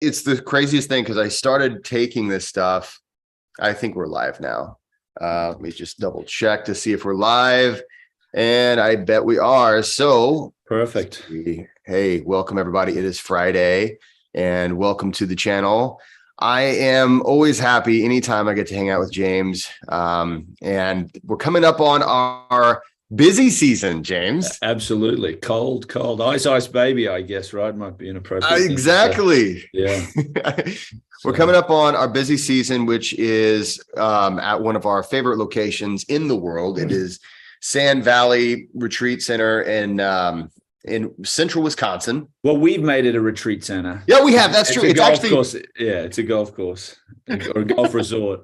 it's the craziest thing because I started taking this stuff. I think we're live now. Let me just double check to see if we're live. And I bet we are. So perfect. Hey, welcome everybody. It is Friday and welcome to the channel. I am always happy anytime I get to hang out with James. And we're coming up on our busy season, James. Absolutely. Cold. Ice baby, I guess, right? Might be an appropriate exactly. Yeah. We're coming up on our busy season, which is at one of our favorite locations in the world. It is Sand Valley Retreat Center in central Wisconsin. Well, we've made it a retreat center. Yeah, we have. That's true. It's actually course. Yeah, it's a golf course or a golf resort.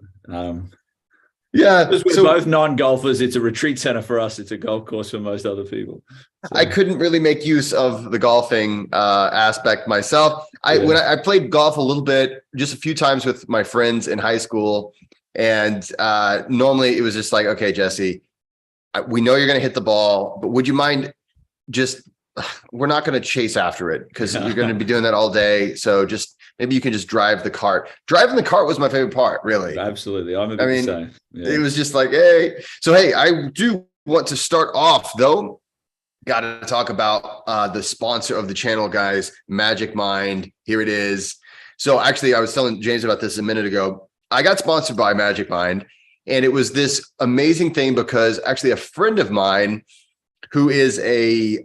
Yeah, because we're both non-golfers. It's a retreat center for us. It's a golf course for most other people. So. I couldn't really make use of the golfing aspect myself. When I played golf a little bit, just a few times with my friends in high school, and normally it was just like, okay, Jesse, we know you're going to hit the ball, but would you mind just? We're not going to chase after it because you're going to be doing that all day. So just maybe you can just drive the cart. Driving the cart was my favorite part, really. Absolutely. I'm a bit the same. Yeah. It was just like, hey. So, hey, I do want to start off, though. Got to talk about the sponsor of the channel, guys, Magic Mind. Here it is. So actually, I was telling James about this a minute ago. I got sponsored by Magic Mind, and it was this amazing thing because actually a friend of mine who is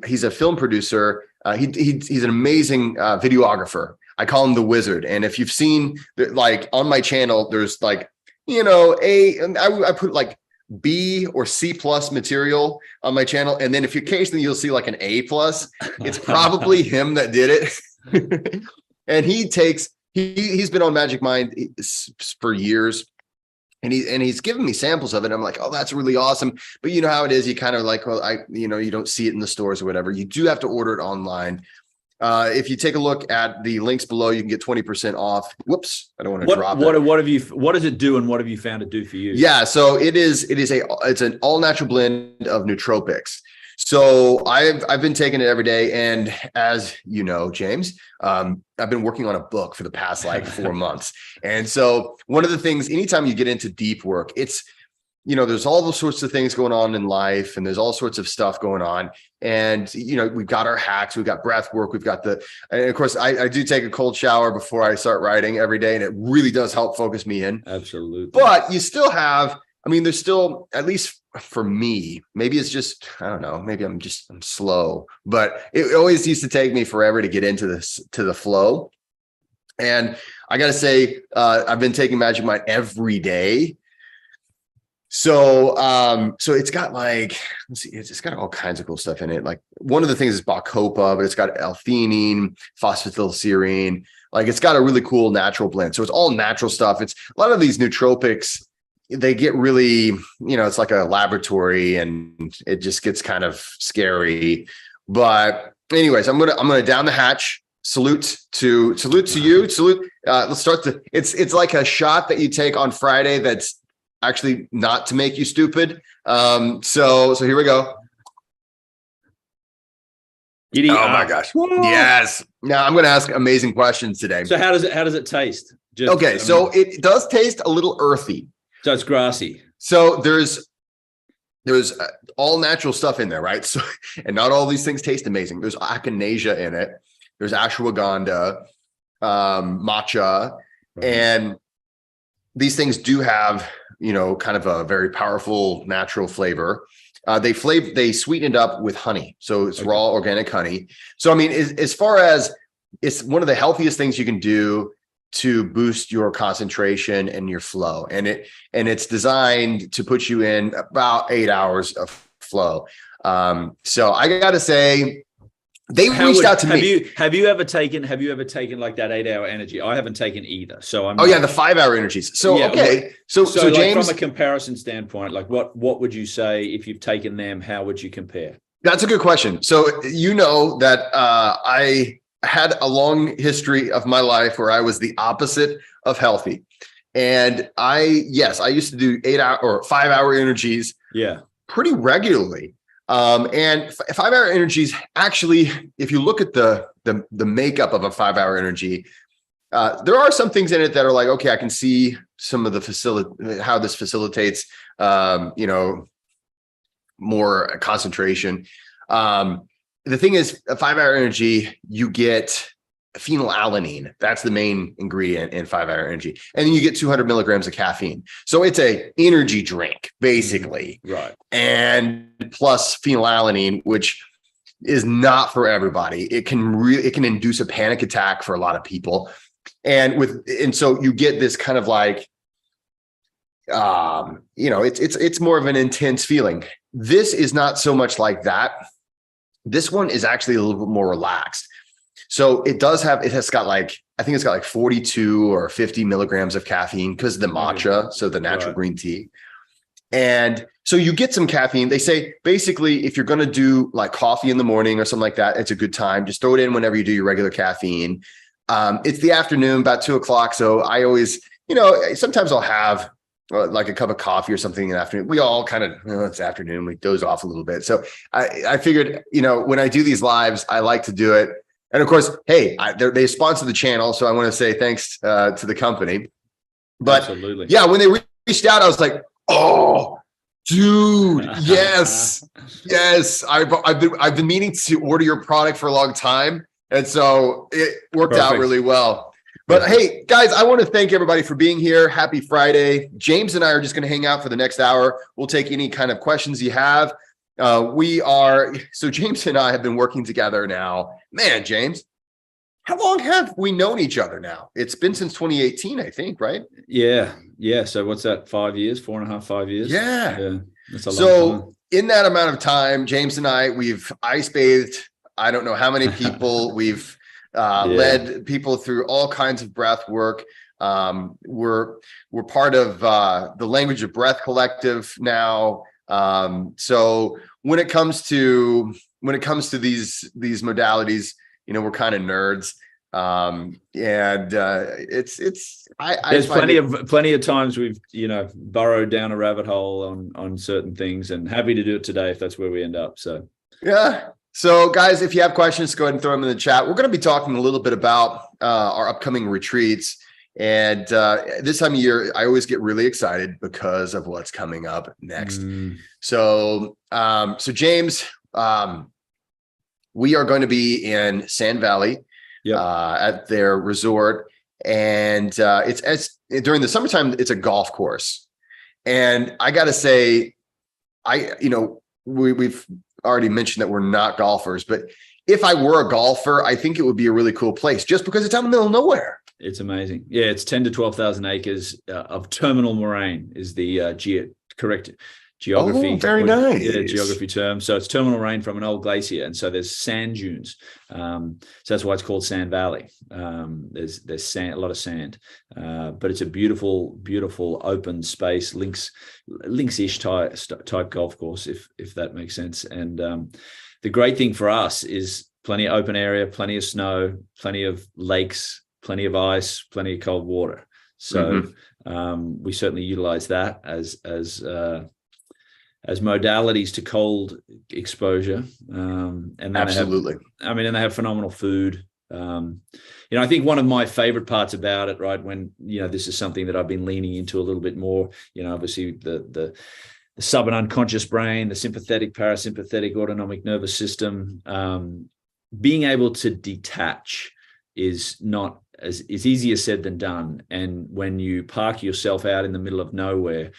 he's a film producer. He's an amazing videographer. I call him the Wizard. And if you've seen like on my channel, there's like, I put like B or C plus material on my channel. And then if you occasionally you'll see like an A plus, it's probably him that did it. And he's been on Magic Mind for years. And he's given me samples of it. I'm like, oh, that's really awesome. But you know how it is. You kind of like, well, you don't see it in the stores or whatever. You do have to order it online. If you take a look at the links below, you can get 20% off. Whoops, I don't want to drop it. What does it do, and what have you found it do for you? Yeah, so it's an all natural blend of nootropics. So I've been taking it every day, and as you know, James, I've been working on a book for the past like 4 months. And so one of the things, anytime you get into deep work, it's, there's all those sorts of things going on in life, and there's all sorts of stuff going on. And, we've got our hacks, we've got breath work, and of course I do take a cold shower before I start writing every day. And it really does help focus me in. Absolutely. But you still have, there's still, at least for me, maybe it's just, I don't know, maybe I'm slow, but it always used to take me forever to get into the flow. And I got to say, I've been taking Magic Mind every day. So it's got like, let's see, it's got all kinds of cool stuff in it. Like one of the things is Bacopa, but it's got L-theanine, phosphatidylserine. Like it's got a really cool natural blend. So it's all natural stuff. It's a lot of these nootropics, they get really, it's like a laboratory, and it just gets kind of scary. But anyways, I'm gonna down the hatch. Salute to you. Let's start it's like a shot that you take on Friday that's actually not to make you stupid. So here we go. My gosh. Yes. Now I'm gonna ask amazing questions today. So how does it taste? So it does taste a little earthy. So it's grassy. So there's all natural stuff in there, right? So, and not all these things taste amazing. There's echinacea in it. There's ashwagandha, matcha, and these things do have, kind of a very powerful natural flavor. They sweeten it up with honey, so it's raw organic honey. So as far as, it's one of the healthiest things you can do to boost your concentration and your flow. And it's designed to put you in about 8 hours of flow. So I got to say, they reached out to me. Have you ever taken like that 8 hour energy? I haven't taken either. So the 5 hour energies. So, yeah, okay. So like James, from a comparison standpoint, like what would you say if you've taken them, how would you compare? That's a good question. So, that I had a long history of my life where I was the opposite of healthy. And I used to do 8 hour or 5 hour energies pretty regularly. And 5 hour energies, actually, if you look at the makeup of a 5 hour energy, There are some things in it that are like, okay, I can see some of the how this facilitates, more concentration. The thing is, a 5-hour energy, you get phenylalanine. That's the main ingredient in 5-hour energy. And then you get 200 milligrams of caffeine. So it's a energy drink, basically. Right. And plus phenylalanine, which is not for everybody. It can induce a panic attack for a lot of people. And so you get this kind of like, it's more of an intense feeling. This is not so much like that. This one is actually a little bit more relaxed. So it has got like, I think it's got like 42 or 50 milligrams of caffeine because of the matcha, so the natural green tea. And so you get some caffeine. They say basically, if you're going to do like coffee in the morning or something like that, it's a good time. Just throw it in whenever you do your regular caffeine. It's the afternoon, about 2:00. So I always, sometimes I'll have like a cup of coffee or something in the afternoon. We all kind of, it's afternoon, we doze off a little bit. So I figured, when I do these lives, I like to do it. And of course, hey, they sponsor the channel. So I want to say thanks to the company. But absolutely, yeah, when they reached out, I was like, oh, dude, yes. I've been meaning to order your product for a long time. And so it worked out really well. But hey, guys, I want to thank everybody for being here. Happy Friday. James and I are just going to hang out for the next hour. We'll take any kind of questions you have. So James and I have been working together now. Man, James, how long have we known each other now? It's been since 2018, I think, right? Yeah. So what's that? 5 years, 4.5, 5 years? Yeah. That's a long time. In that amount of time, James and I, we've ice bathed. I don't know how many people. We've led people through all kinds of breath work. We're part of the Language of Breath Collective now. So when it comes to these modalities, we're kind of nerds. There's plenty of times we've burrowed down a rabbit hole on certain things, and happy to do it today if that's where we end up. So yeah. So guys, if you have questions, go ahead and throw them in the chat. We're going to be talking a little bit about our upcoming retreats. And this time of year, I always get really excited because of what's coming up next. So James, we are going to be in Sand Valley at their resort. And it's during the summertime, it's a golf course. And I got to say, we've already mentioned that we're not golfers, but if I were a golfer, I think it would be a really cool place just because it's out in the middle of nowhere. It's amazing. Yeah, it's 10 to 12,000 acres of terminal moraine is the correct geography. Oh, very nice. Yeah, geography term. So it's terminal moraine from an old glacier, and so there's sand dunes. So that's why it's called Sand Valley. There's sand, a lot of sand, but it's a beautiful open space, links-ish type golf course, if that makes sense. And the great thing for us is plenty of open area, plenty of snow, plenty of lakes, plenty of ice, plenty of cold water. So we certainly utilize that as modalities to cold exposure. And then absolutely. And they have phenomenal food. I think one of my favorite parts about it, right, when, this is something that I've been leaning into a little bit more, obviously the sub and unconscious brain, the sympathetic, parasympathetic, autonomic nervous system, being able to detach is not is easier said than done. And when you park yourself out in the middle of nowhere,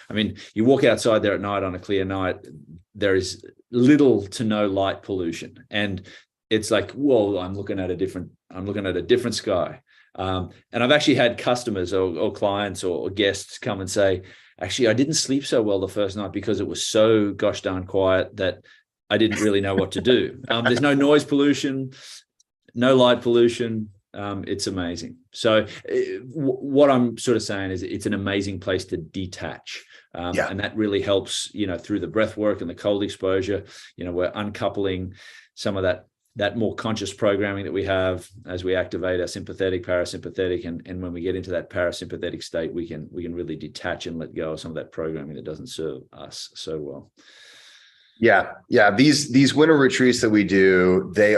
you walk outside there at night on a clear night, there is little to no light pollution. And it's like, whoa, I'm looking at a different sky. And I've actually had customers or clients or guests come and say, actually, I didn't sleep so well the first night because it was so gosh darn quiet that I didn't really know what to do. There's no noise pollution, no light pollution. It's amazing. So what I'm sort of saying is it's an amazing place to detach. And that really helps, through the breath work and the cold exposure. We're uncoupling some of that more conscious programming that we have as we activate our sympathetic, parasympathetic, and when we get into that parasympathetic state, we can really detach and let go of some of that programming that doesn't serve us so well. Yeah. These winter retreats that we do, they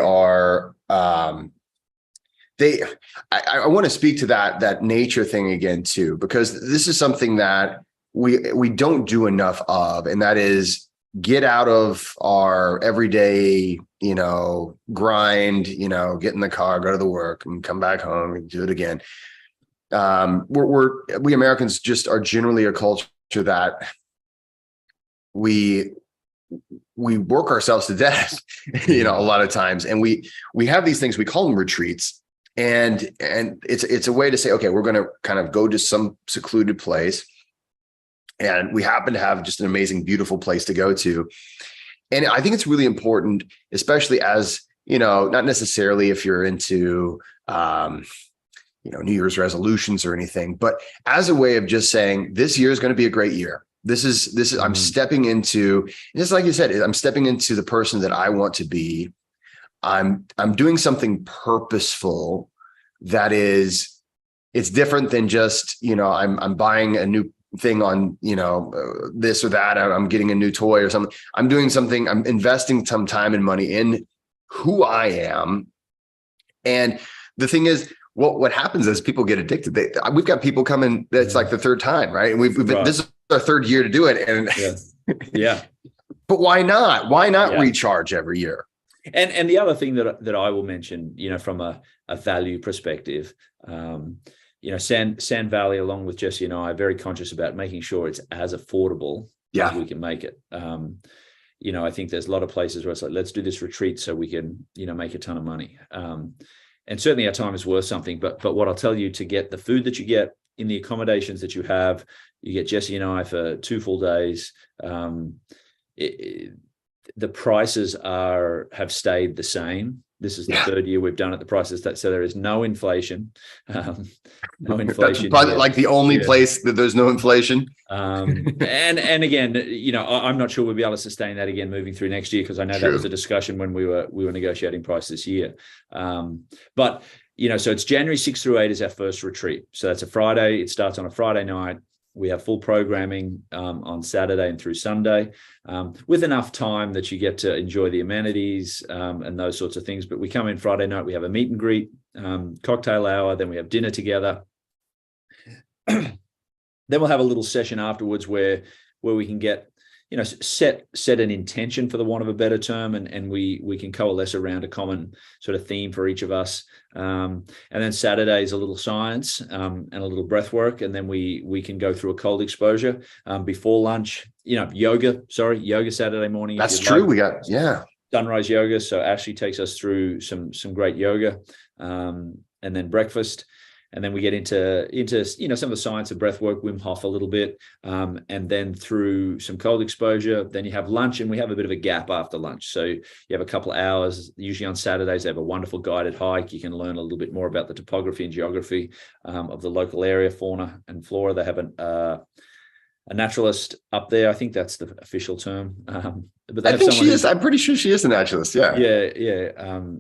I want to speak to that nature thing again too, because this is something that we don't do enough of, and that is get out of our everyday, grind, get in the car, go to the work and come back home and do it again. We Americans just are generally a culture that we work ourselves to death, a lot of times. And we have these things, we call them retreats. And it's a way to say, okay, we're going to kind of go to some secluded place. And we happen to have just an amazing, beautiful place to go to. And I think it's really important, especially as, not necessarily if you're into, New Year's resolutions or anything, but as a way of just saying, this year is going to be a great year. This is, I'm stepping into, just like you said, I'm stepping into the person that I want to be. I'm doing something purposeful that is, it's different than just, I'm buying a new thing on, this or that. I'm getting a new toy or something. I'm doing something, I'm investing some time and money in who I am. And the thing is, what happens is people get addicted. We've got people coming, that's like the third time, right? And we've been, this is our third year to do it. And yeah. But why not? Why not recharge every year? And the other thing that I will mention, from a value perspective, Sand Valley, along with Jesse and I, are very conscious about making sure it's as affordable as we can make it. I think there's a lot of places where it's like, let's do this retreat so we can, make a ton of money. And certainly our time is worth something. But what I'll tell you, to get the food that you get in the accommodations that you get Jesse and I for 2 full days. The prices have stayed the same. This is the third year we've done it. The prices so there is no inflation. No inflation. That's probably like the only place that there's no inflation. And again, I'm not sure we'll be able to sustain that again moving through next year, because I know that was a discussion when we were negotiating price this year. But so it's January 6th through 8 is our first retreat. So that's a Friday. It starts on a Friday night. We have full programming on Saturday and through Sunday, with enough time that you get to enjoy the amenities and those sorts of things. But we come in Friday night, we have a meet and greet, cocktail hour, then we have dinner together. Then we'll have a little session afterwards where we can get, set an intention, for the want of a better term, and we can coalesce around a common sort of theme for each of us. And then Saturday is a little science and a little breath work, and then we can go through a cold exposure before lunch. Yoga Saturday morning. That's true. We got sunrise yoga. So Ashley takes us through some great yoga, and then breakfast. And then we get into some of the science of breath work, Wim Hof a little bit, and then through some cold exposure. Then you have lunch, and we have a bit of a gap after lunch. So you have a couple of hours. Usually on Saturdays, they have a wonderful guided hike. You can learn a little bit more about the topography and geography of the local area, fauna and flora. They have a naturalist up there. I think that's the official term. But I think she is. I'm pretty sure she is a naturalist. Yeah.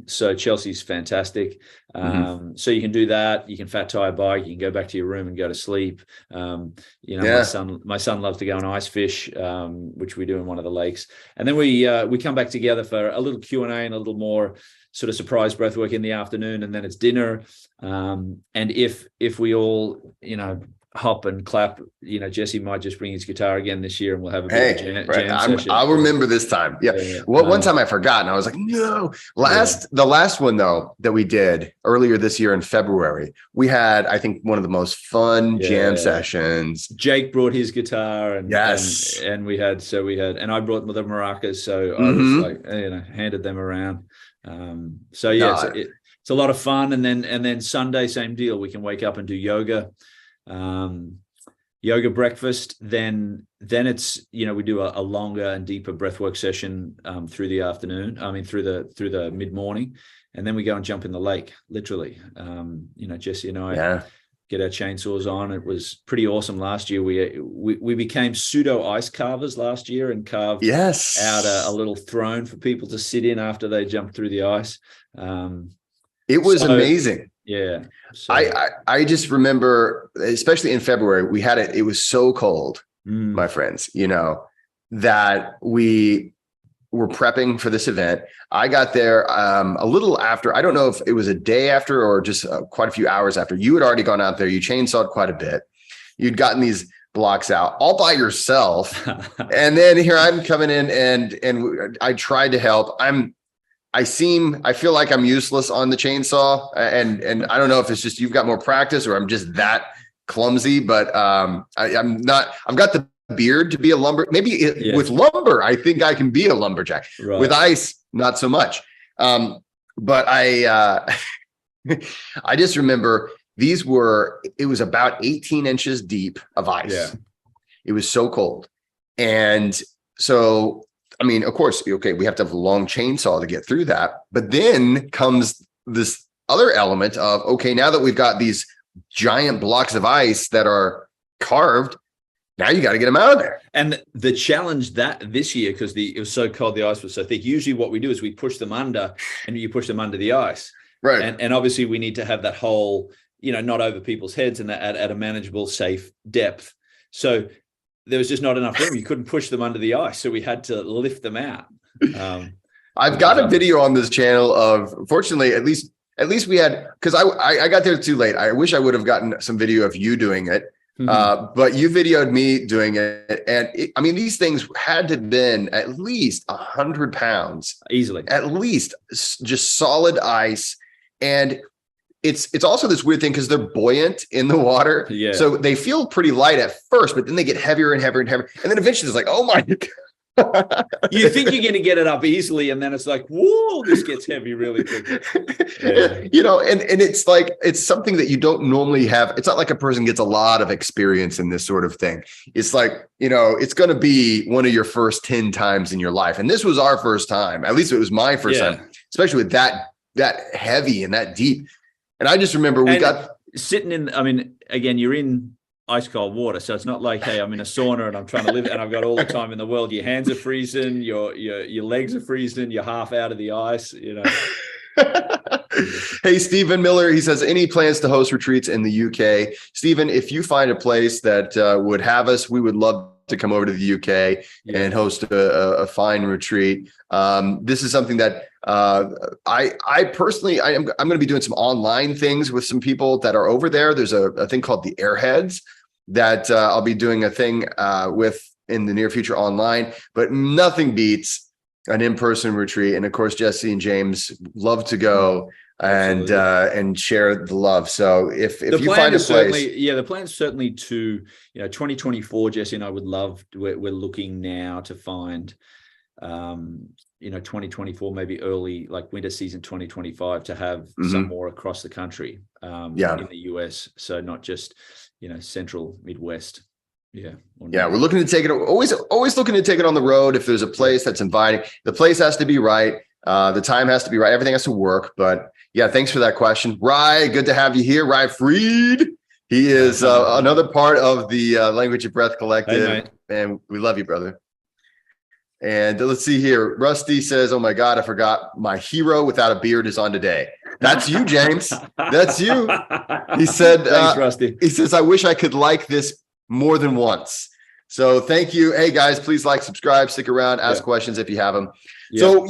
So Chelsea's fantastic. So you can do that. You can fat tire a bike. You can go back to your room and go to sleep. My son loves to go and ice fish, which we do in one of the lakes. And then we come back together for a little Q&A and a little more sort of surprise breath work in the afternoon, and then it's dinner. And if we all, hop and clap, Jesse might just bring his guitar again this year, and we'll have a bit of a jam session. I'll remember this time. One time I forgot, and I was like, no. The last one though that we did earlier this year in February, we had, I think, one of the most fun jam sessions. Jake brought his guitar, and we had, and I brought the maracas, so I was like, handed them around. It's a lot of fun. And then Sunday, same deal. We can wake up and do yoga. Yoga breakfast, then it's we do a longer and deeper breathwork session through the afternoon. Through the mid-morning, and then we go and jump in the lake, literally. Jesse and I get our chainsaws on. It was pretty awesome last year. We became pseudo ice carvers last year and carved out a little throne for people to sit in after they jumped through the ice. It was amazing. Yeah. So. I just remember, especially in February, we had it was so cold, my friends, that we were prepping for this event. I got there a little after. I don't know if it was a day after or just quite a few hours after. You had already gone out there. You chainsawed quite a bit. You'd gotten these blocks out all by yourself. And then here I'm coming in and I tried to help. I feel like I'm useless on the chainsaw, and I don't know if it's just you've got more practice or I'm just that clumsy, but I'm not. I've got the beard to be a with lumber. I think I can be a lumberjack. Right. With ice, not so much. But I just remember it was about 18 inches deep of ice. Yeah. It was so cold, and so. I mean, of course, okay, we have to have a long chainsaw to get through that. But then comes this other element of, okay, now that we've got these giant blocks of ice that are carved, now you got to get them out of there. And the challenge that this year, because it was so cold, the ice was so thick, usually what we do is we push them under and you push them under the ice. Right. And obviously we need to have that hole, not over people's heads and at a manageable, safe depth. So there was just not enough room. You couldn't push them under the ice. So we had to lift them out. I've got a video on this channel of, fortunately, at least we had, because I got there too late. I wish I would have gotten some video of you doing it. Mm-hmm. But you videoed me doing it. And these things had to have been at least 100 pounds. Easily. At least just solid ice. And it's also this weird thing because they're buoyant in the water. Yeah. So they feel pretty light at first, but then they get heavier and heavier and heavier. And then eventually it's like, oh my God. You think you're going to get it up easily. And then it's like, whoa, this gets heavy really quickly. Yeah. And it's like, it's something that you don't normally have. It's not like a person gets a lot of experience in this sort of thing. It's like, it's going to be one of your first 10 times in your life. And this was our first time. At least it was my first time, especially with that heavy and that deep. And I just remember we got sitting in, again, you're in ice cold water. So it's not like, hey, I'm in a sauna and I'm trying to live and I've got all the time in the world. Your hands are freezing, your legs are freezing, you're half out of the ice, Hey, Stephen Miller, he says, any plans to host retreats in the UK? Stephen, if you find a place that would have us, we would love to come over to the UK and host a fine retreat. This is something that I personally, I'm going to be doing some online things with some people that are over there. There's a thing called the Airheads that I'll be doing a thing with in the near future online, but nothing beats an in-person retreat. And of course, Jesse and James love to go and share the love. So if you find a place, the plan is certainly to, 2024, Jesse and I would love, we're looking now to find, 2024, maybe early, like winter season 2025, to have some more across the country in the US. So not just, central Midwest. Yeah. We're looking to take it, always looking to take it on the road. If there's a place that's inviting, the place has to be right. The time has to be right. Everything has to work. But yeah, thanks for that question. Rye, good to have you here. Rye Freed. He is another part of the Language of Breath Collective. Hey, and we love you, brother. And let's see here. Rusty says, oh my God, I forgot my hero without a beard is on today. That's you, James. That's you. He said, thanks, Rusty. He says, I wish I could like this more than once. So thank you. Hey guys, please like, subscribe, stick around, ask questions if you have them. So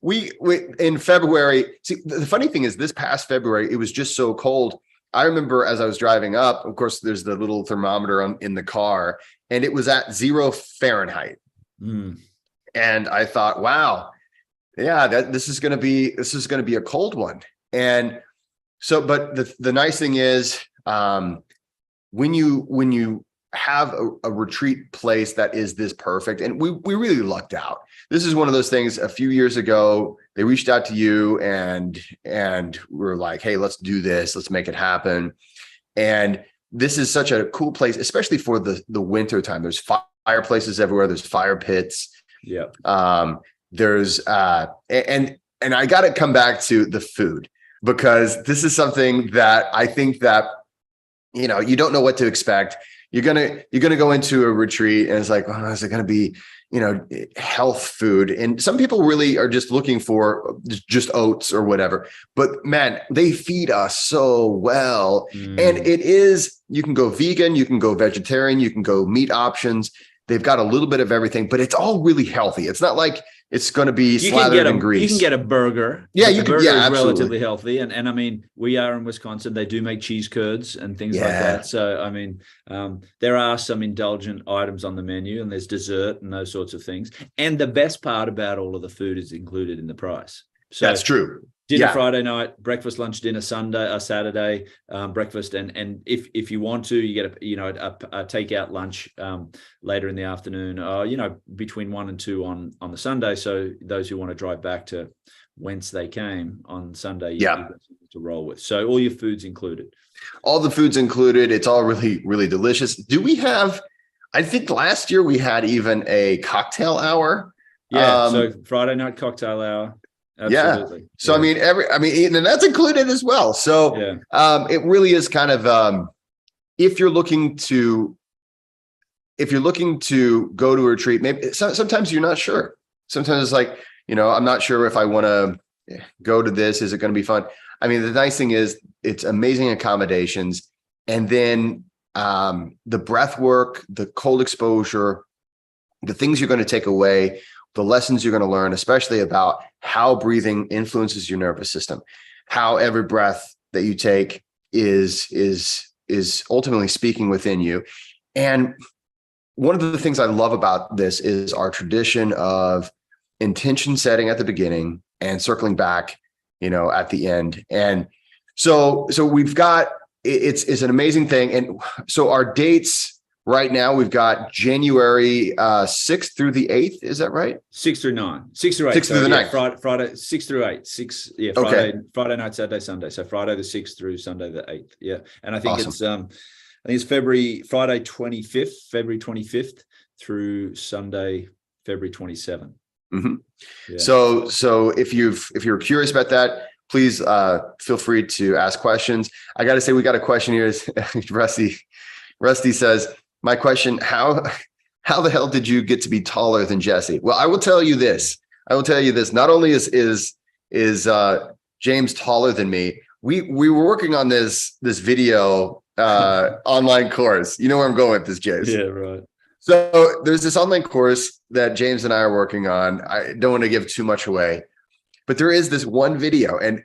we in February, see, the funny thing is this past February, it was just so cold. I remember as I was driving up, of course, there's the little thermometer in the car, and it was at 0 Fahrenheit. And I thought, wow, this is going to be a cold one. And so, but the nice thing is, when you have a retreat place that is this perfect, and we really lucked out. This is one of those things. A few years ago, they reached out to you and we're like, hey, let's do this. Let's make it happen. And this is such a cool place, especially for the winter time. There's fireplaces everywhere. There's fire pits. There's and I got to come back to the food, because this is something that I think that, you don't know what to expect. You're gonna go into a retreat and it's like, oh, is it gonna be, health food? And some people really are just looking for just oats or whatever. But man, they feed us so well. And you can go vegan, you can go vegetarian, you can go meat options. They've got a little bit of everything, but it's all really healthy. It's not like it's going to be You can slathered in grease. You can get a burger. Yeah, but you the can. burger Yeah, is absolutely. relatively healthy, and I mean, we are in Wisconsin. They do make cheese curds and things like Yeah. that. So I mean, there are some indulgent items on the menu, and there's dessert and those sorts of things. And the best part about all of the food is included in the price. So That's true. dinner Yeah. Friday night, breakfast, lunch, dinner Saturday, breakfast, and if you want to, you get a takeout lunch later in the afternoon, between 1 and 2 on the Sunday. So those who want to drive back to whence they came on Sunday, you got to roll with. So all your food's included. All the food's included. It's all really, really delicious. Do we have? I think last year we had even a cocktail hour. Yeah. So Friday night cocktail hour. Absolutely. Yeah. So I mean, and that's included as well. So it really is kind of if you're looking to go to a retreat, maybe sometimes you're not sure. Sometimes it's like, I'm not sure if I want to go to this. Is it going to be fun? I mean, the nice thing is it's amazing accommodations, and then the breath work, the cold exposure, the things you're going to take away, the lessons you're going to learn, especially about how breathing influences your nervous system, how every breath that you take is ultimately speaking within you. And one of the things I love about this is our tradition of intention setting at the beginning and circling back, at the end. And so we've got, it's an amazing thing. And so our dates right now, we've got January 6th through the 8th. Is that right? 6 through 9, 6 through 8. 6 through the 9th. Friday 6 through 8. 6. Yeah. Friday night, Saturday, Sunday. So Friday the 6th through Sunday the 8th. Yeah. And I think it's Friday 25th through Sunday, February 27th. Mm-hmm. Yeah. So if you're curious about that, please feel free to ask questions. I got to say, we got a question here. Rusty says, my question, how the hell did you get to be taller than Jesse? Well, I will tell you this. Not only is James taller than me, we were working on this video online course. You know where I'm going with this, James? Yeah, right. So there's this online course that James and I are working on. I don't want to give too much away, but there is this one video, and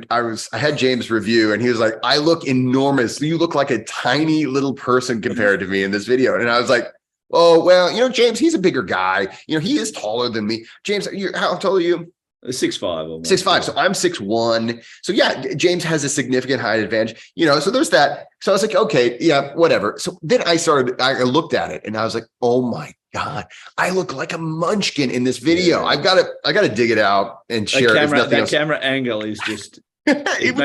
I had James review, and he was like, I look enormous. You look like a tiny little person compared to me in this video. And I was like, oh, well, James, he's a bigger guy. He is taller than me. James, how tall are you? 6'5". 6'5". So I'm 6'1". So yeah, James has a significant height advantage, so there's that. So I was like, okay, yeah, whatever. So then I looked at it and I was like, oh my God, I look like a munchkin in this video. Yeah. I gotta dig it out and share it. That camera angle is just it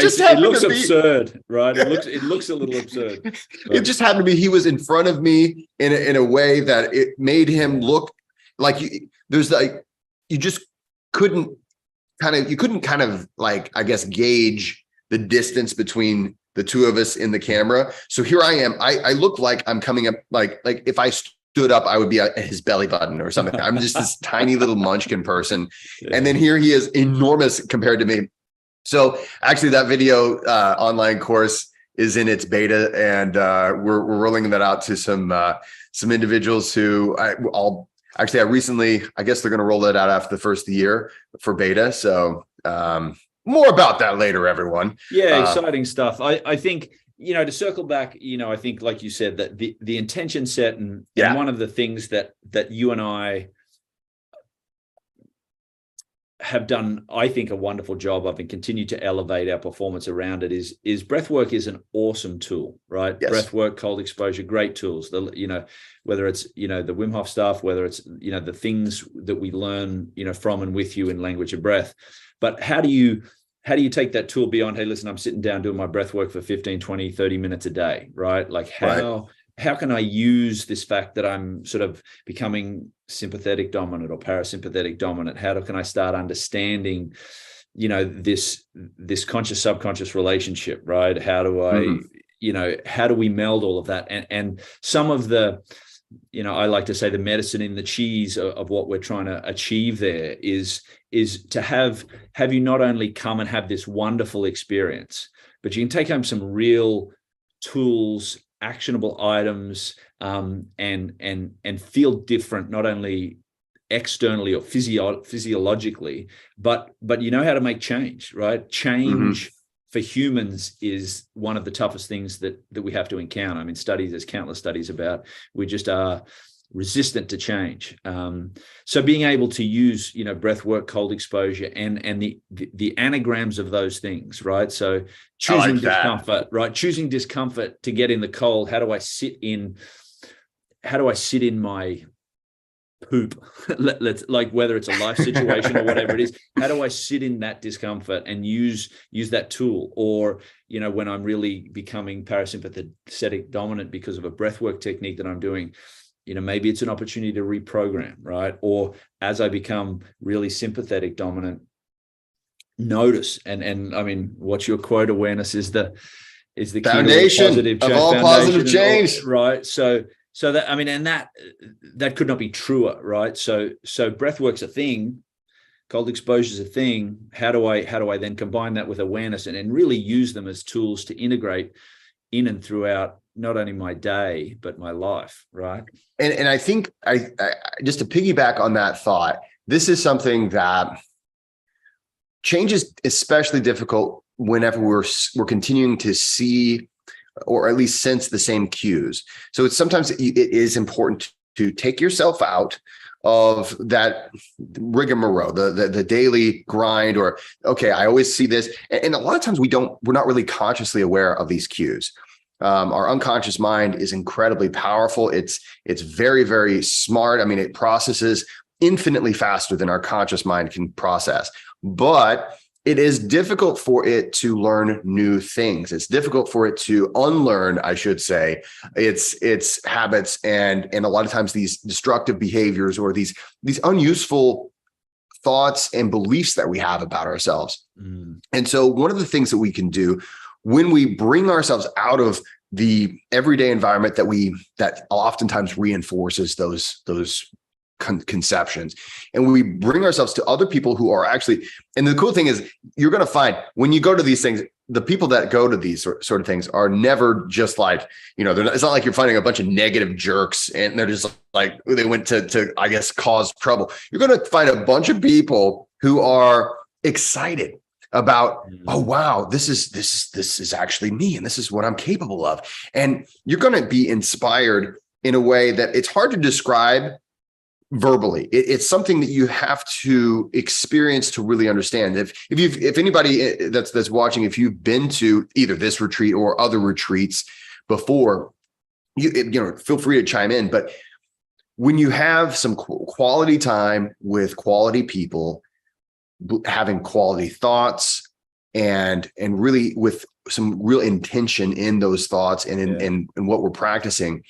looks absurd, right? It looks a little absurd. But it just happened to be he was in front of me in a way that it made him look like you just couldn't kind of like, I guess, gauge the distance between the two of us in the camera. So here I am. I look like I'm coming up like if I stood up, I would be at his belly button or something. I'm just this tiny little munchkin person. Yeah. And then here he is, enormous compared to me. So actually that video online course is in its beta, and we're rolling that out to some individuals who I guess they're going to roll it out after the first year for beta. So more about that later, everyone. Yeah, exciting stuff. I think, to circle back, I think, like you said, that the intention set and one of the things that you and I have done, I think, a wonderful job of and continue to elevate our performance around it is breath work is an awesome tool, right? Yes. Breath work, cold exposure, great tools. Whether it's, the Wim Hof stuff, whether it's, the things that we learn, from and with you in language of breath. But how do you take that tool beyond, hey, listen, I'm sitting down doing my breath work for 15, 20, 30 minutes a day, right? Like how can I use this fact that I'm sort of becoming sympathetic dominant or parasympathetic dominant? How can I start understanding, this conscious subconscious relationship, right? How do I, how do we meld all of that? And some of the, I like to say the medicine in the cheese of what we're trying to achieve there is to have you not only come and have this wonderful experience, but you can take home some real tools, actionable items, and feel different, not only externally or physiologically, but you know how to make change, right? Change for humans is one of the toughest things that we have to encounter. I mean, there's countless studies about we just are resistant to change. So being able to use, breath work, cold exposure, and the anagrams of those things, right? So choosing discomfort, right? Choosing discomfort to get in the cold. How do I sit in my poop? Let's, like, whether it's a life situation or whatever it is, how do I sit in that discomfort and use that tool? Or, when I'm really becoming parasympathetic dominant because of a breathwork technique that I'm doing, maybe it's an opportunity to reprogram, right? Or as I become really sympathetic dominant, notice. And I mean, what's your quote? Awareness is the key foundation of all positive change, right? So that, I mean, and that could not be truer, right? So breathwork's a thing, cold exposure is a thing. How do I then combine that with awareness and really use them as tools to integrate in and throughout not only my day but my life, right? And I think I just to piggyback on that thought, this is something that change is especially difficult whenever we're continuing to see or at least sense the same cues. So sometimes it is important to take yourself out of that rigmarole, the daily grind, or, okay, I always see this. And a lot of times we're not really consciously aware of these cues. Our unconscious mind is incredibly powerful. It's very, very smart. I mean, it processes infinitely faster than our conscious mind can process, but it is difficult for it to learn new things. It's difficult for it to unlearn, I should say, its habits and a lot of times these destructive behaviors or these unuseful thoughts and beliefs that we have about ourselves. And so one of the things that we can do when we bring ourselves out of the everyday environment that oftentimes reinforces those conceptions, and we bring ourselves to other people who are actually, and the cool thing is you're going to find when you go to these things, the people that go to these sort of things are never just like, it's not like you're finding a bunch of negative jerks and they're just like, they went to I guess, cause trouble. You're going to find a bunch of people who are excited about, oh, wow, this is actually me, and this is what I'm capable of. And you're going to be inspired in a way that it's hard to describe verbally. It's something that you have to experience to really understand. If anybody that's watching, if you've been to either this retreat or other retreats before, you feel free to chime in. But when you have some quality time with quality people, having quality thoughts and really with some real intention in those thoughts and in what we're practicing,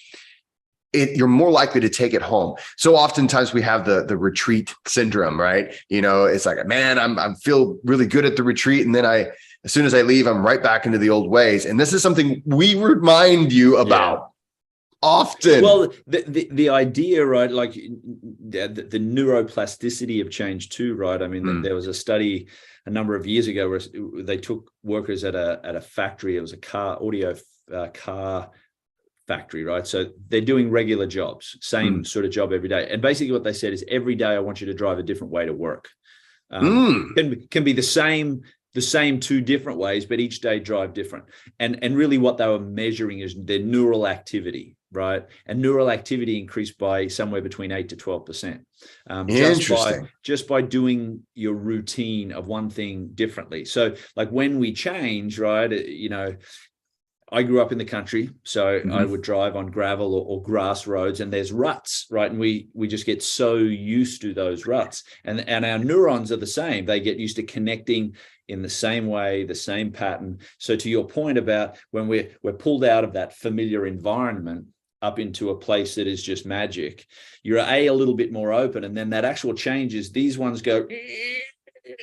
you're more likely to take it home. So oftentimes we have the retreat syndrome, right? It's like, man, I feel really good at the retreat, and then as soon as I leave, I'm right back into the old ways. And this is something we remind you about often. Well, the idea, right? Like the neuroplasticity of change too, right? I mean, there was a study a number of years ago where they took workers at a factory. It was a audio car factory, right? So they're doing regular jobs, same sort of job every day. And basically what they said is every day I want you to drive a different way to work. Can be the same two different ways, but each day drive different. And really what they were measuring is their neural activity, right? And neural activity increased by somewhere between 8 to 12%. Just by doing your routine of one thing differently. So like when we change, right, I grew up in the country, so I would drive on gravel or grass roads, and there's ruts, right? And we just get so used to those ruts, and our neurons are the same. They get used to connecting in the same way, the same pattern. So to your point about when we're pulled out of that familiar environment up into a place that is just magic, you're a little bit more open, and then that actual change is these ones go,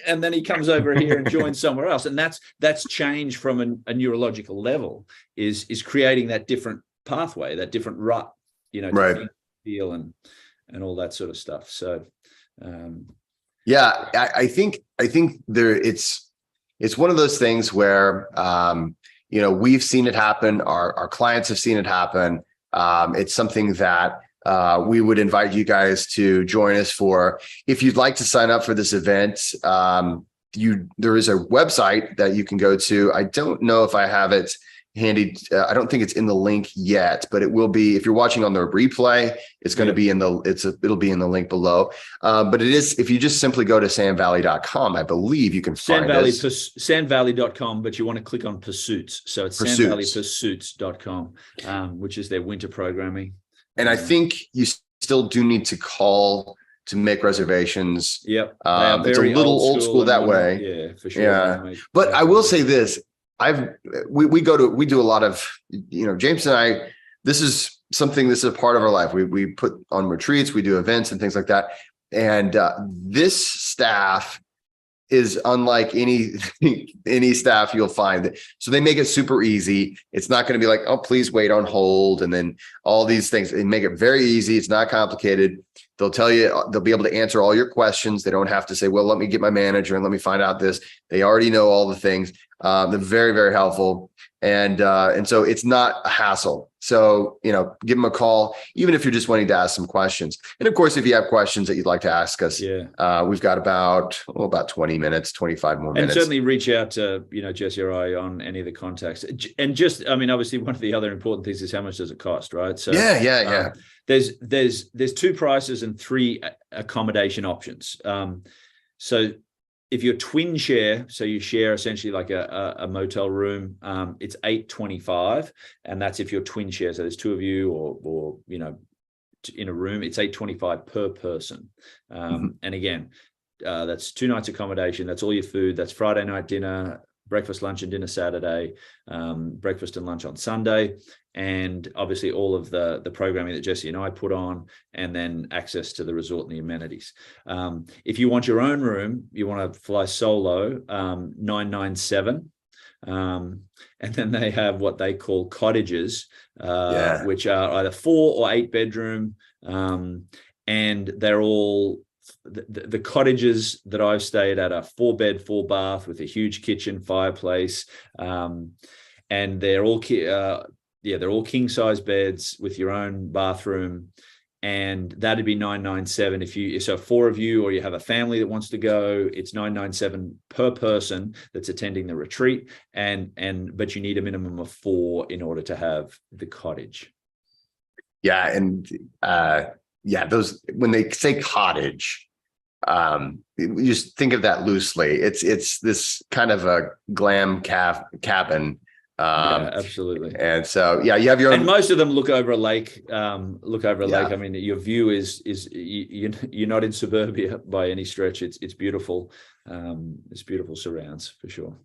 and then he comes over here and joins somewhere else. And that's change from a neurological level is creating that different pathway, that different rut, to right. feel and all that sort of stuff. So, I think it's one of those things where, we've seen it happen. Our clients have seen it happen. It's something that we would invite you guys to join us for, if you'd like to sign up for this event. There is a website that you can go to. I don't know if I have it handy. I don't think it's in the link yet, but it will be. If you're watching on the replay, it's going to be in the. It'll be in the link below. But it is, if you just simply go to sandvalley.com, I believe you can find us. Sandvalley.com, but you want to click on Pursuits. So it's sandvalleypursuits.com, which is their winter programming. And I think you still do need to call to make reservations. Yep. It's a little old school that way. Yeah, for sure. Yeah. But I will say this. We do a lot of, James and I, this is a part of our life. We put on retreats, we do events and things like that. And this staff is unlike any staff you'll find. So they make it super easy. It's not going to be like, oh, please wait on hold. And then all these things, they make it very easy. It's not complicated. They'll tell you, they'll be able to answer all your questions. They don't have to say, well, let me get my manager and let me find out this. They already know all the things. They're very, very helpful. And so it's not a hassle. So, give them a call, even if you're just wanting to ask some questions. And of course, if you have questions that you'd like to ask us, we've got about 20 minutes, 25 more minutes. And certainly reach out to, Jesse or I on any of the contacts. And just, obviously one of the other important things is how much does it cost, right? So yeah. There's 2 prices and 3 accommodation options. So if you're twin share, so you share essentially like a motel room, it's $825, and that's if you're twin share. So there's 2 of you, or in a room, it's $825 per person. And again, that's 2 nights accommodation. That's all your food. That's Friday night dinner, breakfast, lunch, and dinner Saturday, breakfast and lunch on Sunday, and obviously all of the programming that Jesse and I put on, and then access to the resort and the amenities. If you want your own room, you want to fly solo, $997. And then they have what they call cottages, which are either 4 or 8 bedroom, and they're all. The cottages that I've stayed at are 4-bed, 4-bath with a huge kitchen, fireplace, and they're all king size beds with your own bathroom, and that'd be $997 so 4 of you, or you have a family that wants to go. It's $997 per person that's attending the retreat, but you need a minimum of 4 in order to have the cottage. Yeah, and those, when they say cottage, you just think of that loosely. It's this kind of a glam cabin. Absolutely. And so, you have your own. And most of them look over a lake. Lake. I mean, your view is you're not in suburbia by any stretch. It's beautiful. It's beautiful surrounds for sure.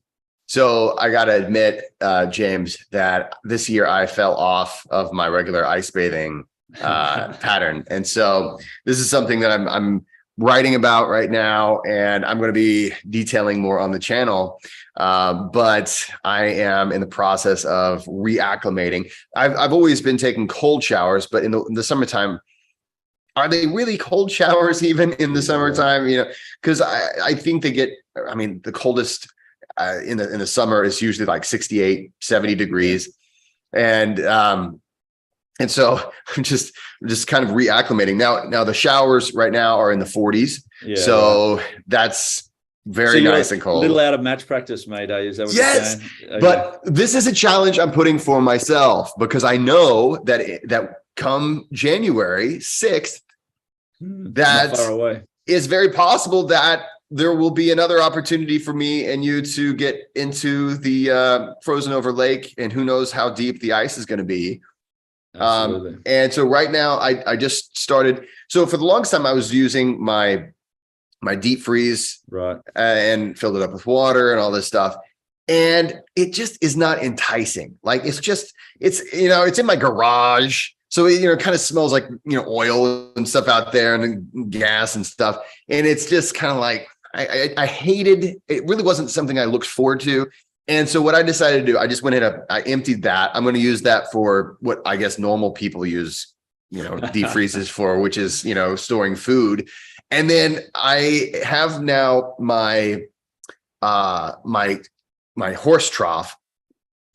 So I got to admit, James, that this year I fell off of my regular ice bathing pattern. And so this is something that I'm writing about right now, and I'm going to be detailing more on the channel. But I am in the process of reacclimating. I've always been taking cold showers, but in the summertime, are they really cold showers even in the summertime? Because I think they get, the coldest in the summer is usually like 68, 70 degrees. And so I'm just kind of reacclimating. Now the showers right now are in the 40s. So that's very nice and cold. A little out of match practice, mate. Is that what you're saying? Okay. But this is a challenge I'm putting for myself, because I know that come January 6th, that far away, is very possible that there will be another opportunity for me and you to get into the frozen over lake, and who knows how deep the ice is going to be. Absolutely. And so right now I just started. So for the longest time I was using my deep freeze, right, and filled it up with water and all this stuff. And it just is not enticing. Like it's in my garage. So it kind of smells like, oil and stuff out there, and gas and stuff. And it's just kind of like, I hated it. Really wasn't something I looked forward to. And so what I decided to do, I just went in, I emptied that. I'm going to use that for what I guess normal people use, deep freezes for, which is, storing food. And then I have now my horse trough.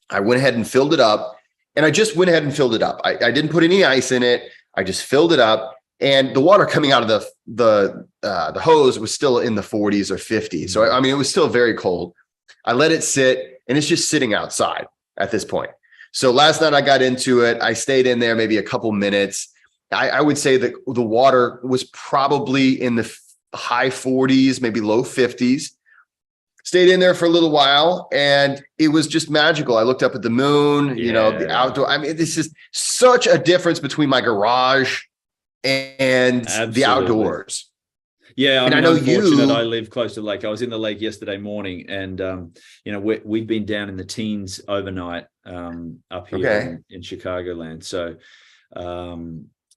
I went ahead and filled it up, and I just went ahead and filled it up. I didn't put any ice in it. I just filled it up, and the water coming out of the hose was still in the 40s or 50s. So I mean, it was still very cold. I let it sit, and it's just sitting outside at this point. So last night I got into it. I stayed in there maybe a couple minutes. I would say that the water was probably in the high 40s, maybe low 50s. Stayed in there for a little while, and it was just magical. I looked up at the moon, you know, the outdoor. I mean, this is such a difference between my garage and the outdoors. Yeah, I know I'm fortunate. I you live close to the lake. I was in the lake yesterday morning, and you know, we've been down in the teens overnight up here in Chicagoland. So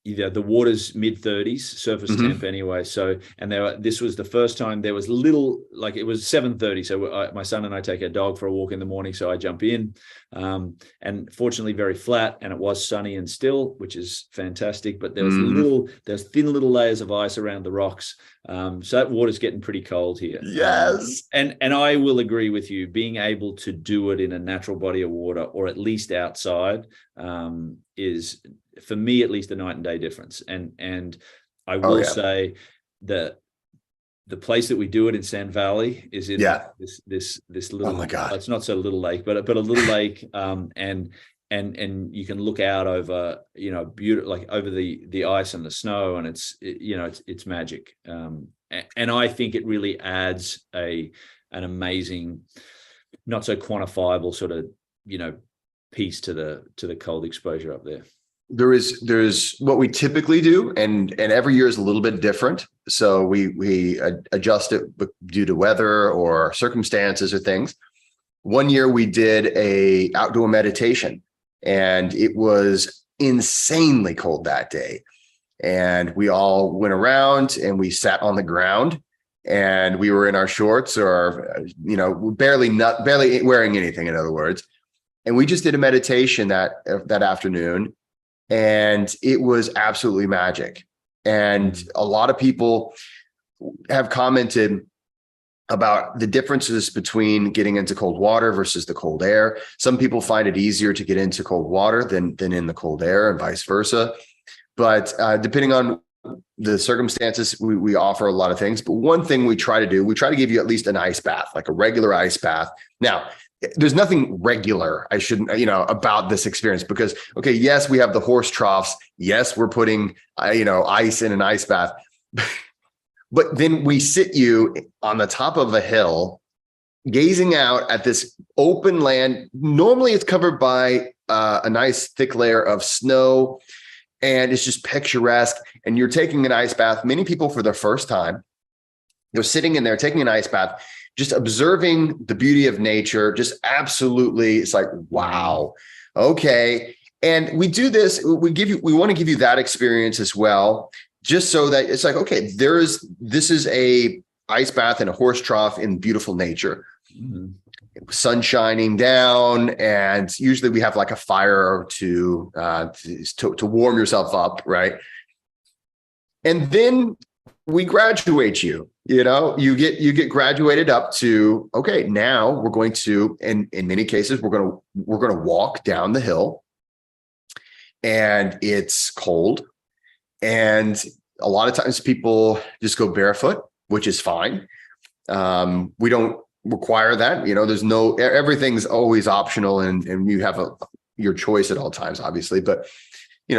yeah, the water's mid-30s surface temp anyway. So, and this was the first time there was little, like it was 7:30. So my son and I take our dog for a walk in the morning. So I jump in, and fortunately very flat, and it was sunny and still, which is fantastic. But there was there's thin little layers of ice around the rocks. So that water's getting pretty cold here. Yes. And I will agree with you, being able to do it in a natural body of water, or at least outside, is, for me at least, a night and day difference. And I will say that the place that we do it in Sand Valley is in this little, oh my God, it's not so little lake, but a little lake, and you can look out over, you know, beautiful, like over the ice and the snow, and it's magic. And I think it really adds an amazing, not so quantifiable sort of, you know, piece to the cold exposure up there. There's what we typically do, and every year is a little bit different. So we adjust it due to weather or circumstances or things. One year we did a outdoor meditation, and it was insanely cold that day. And we all went around and we sat on the ground, and we were in our shorts, or, you know, barely wearing anything, in other words. And we just did a meditation that afternoon. And it was absolutely magic. And a lot of people have commented about the differences between getting into cold water versus the cold air. Some people find it easier to get into cold water than in the cold air, and vice versa. But depending on the circumstances, we offer a lot of things. But one thing we try to do, we try to give you at least an ice bath, like a regular ice bath. Now, there's nothing regular, about this experience, because, okay, yes, we have the horse troughs. Yes, we're putting, ice in an ice bath, but then we sit you on the top of a hill, gazing out at this open land. Normally it's covered by a nice thick layer of snow, and it's just picturesque. And you're taking an ice bath. Many people, for their first time, they're sitting in there taking an ice bath, just observing the beauty of nature. Just absolutely, it's like, wow, okay. And we do this, we want to give you that experience as well, just so that it's like, okay, this is a ice bath and a horse trough in beautiful nature. Mm-hmm. Sun shining down, and usually we have like a fire to warm yourself up, right? And then we graduate you. You get graduated up to, okay, now we're going to, and in many cases, we're going to walk down the hill, and it's cold. And a lot of times people just go barefoot, which is fine. We don't require that. There's everything's always optional, and you have your choice at all times, obviously. But,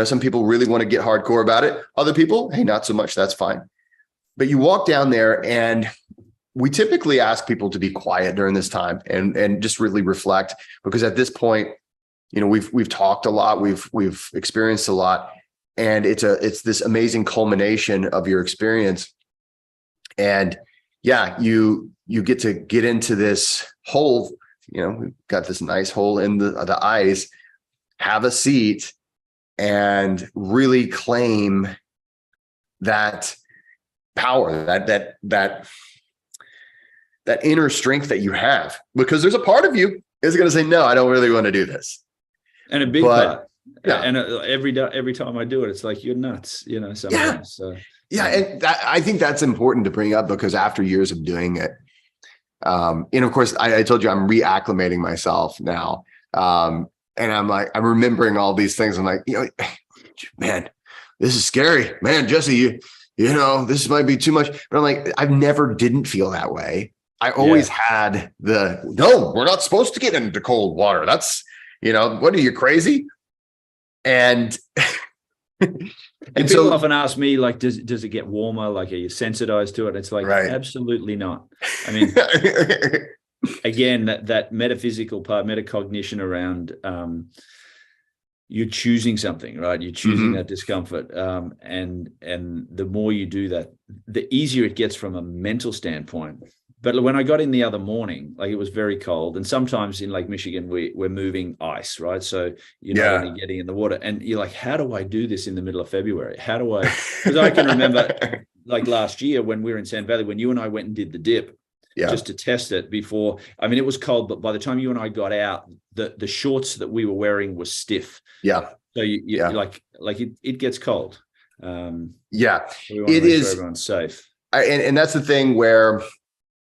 some people really want to get hardcore about it. Other people, hey, not so much. That's fine. But you walk down there, and we typically ask people to be quiet during this time and just really reflect, because at this point, we've talked a lot, we've experienced a lot, and it's this amazing culmination of your experience. And yeah, you get to get into this hole, we've got this nice hole in the ice, have a seat, and really claim that power, that inner strength that you have, because there's a part of you is going to say, no, I don't really want to do this. And a big part. Yeah. And every time I do it, it's like, you're nuts, sometimes. So. Yeah. And I think that's important to bring up, because after years of doing it, and of course, I told you I'm reacclimating myself now. And I'm remembering all these things. I'm like, man, this is scary, man. Jesse, you know, this might be too much. But I'm like, I've never didn't feel that way. I always had no, we're not supposed to get into cold water. That's, you know, what are you, crazy? And and people often ask me, like, does it get warmer? Like, are you sensitized to it? It's like, absolutely not. I mean, again, that metaphysical part, metacognition around you're choosing something, right? You're choosing that discomfort. And the more you do that, the easier it gets from a mental standpoint. But when I got in the other morning, like, it was very cold. And sometimes in Lake Michigan, we're moving ice, right? So you're not only getting in the water, and you're like, how do I do this in the middle of February? How do I, because I can remember like last year when we were in Sand Valley, when you and I went and did the dip, just to test it before. I mean, it was cold, but by the time you and I got out, the shorts that we were wearing were stiff. Yeah. So you like it gets cold. So it is. Sure everyone's safe. And that's the thing where,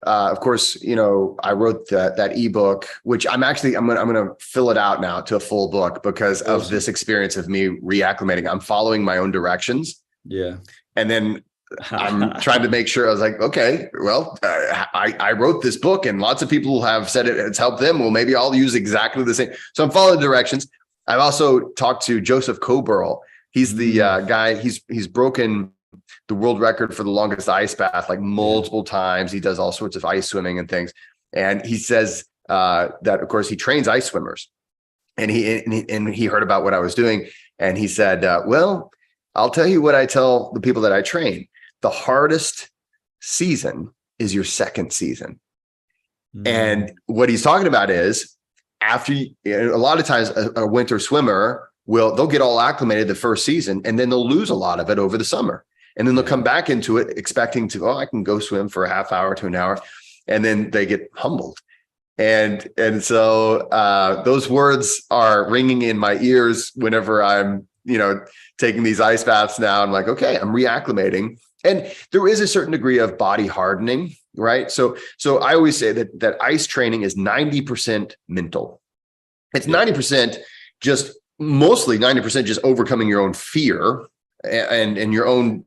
of course, you know, I wrote that ebook, which I'm gonna fill it out now to a full book because of this experience of me reacclimating. I'm following my own directions. Yeah. And then I'm trying to make sure. I was like, okay, well, I wrote this book and lots of people have said it's helped them. Well, maybe I'll use exactly the same. So I'm following the directions. I've also talked to Joseph Coburl. He's the guy, he's broken the world record for the longest ice bath, like multiple times. He does all sorts of ice swimming and things. And he says that, of course, he trains ice swimmers. And he heard about what I was doing. And he said, well, I'll tell you what I tell the people that I train. The hardest season is your second season. And what he's talking about is after a lot of times a winter swimmer they'll get all acclimated the first season, and then they'll lose a lot of it over the summer. And then they'll come back into it expecting to, I can go swim for a half hour to an hour. And then they get humbled. And so those words are ringing in my ears whenever I'm, taking these ice baths now. I'm like, okay, I'm reacclimating. And there is a certain degree of body hardening, right? So I always say that ice training is 90% mental. It's 90% mostly 90% just overcoming your own fear and your own,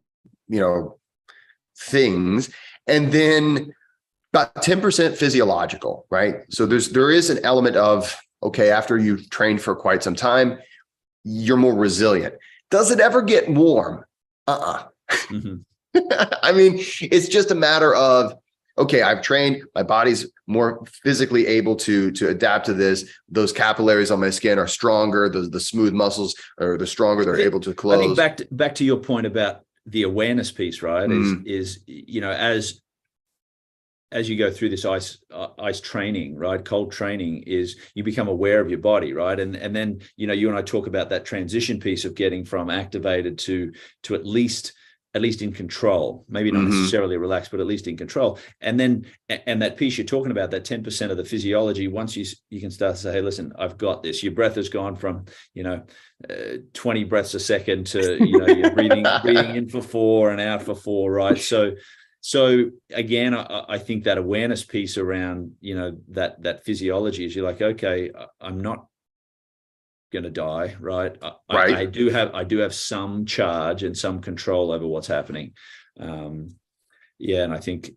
things. And then about 10% physiological, right? So there is an element of, okay, after you've trained for quite some time, you're more resilient. Does it ever get warm? Mm-hmm. I mean, it's just a matter of, okay, I've trained, my body's more physically able to adapt to this. Those capillaries on my skin are stronger. The smooth muscles are the stronger. They're able to close. I think back to your point about the awareness piece, right? Is as you go through this ice training, right? Cold training is you become aware of your body, right? And then, you and I talk about that transition piece of getting from activated to at least in control, maybe not necessarily relaxed, but at least in control. And then, and that piece you're talking about, that 10% of the physiology, once you can start to say, hey, listen, I've got this. Your breath has gone from, 20 breaths a second to, you're breathing in for 4 and out for 4, right? So again, I think that awareness piece around, that physiology is you're like, okay, I'm not going to die, right? Right. I do have some charge and some control over what's happening. And I think,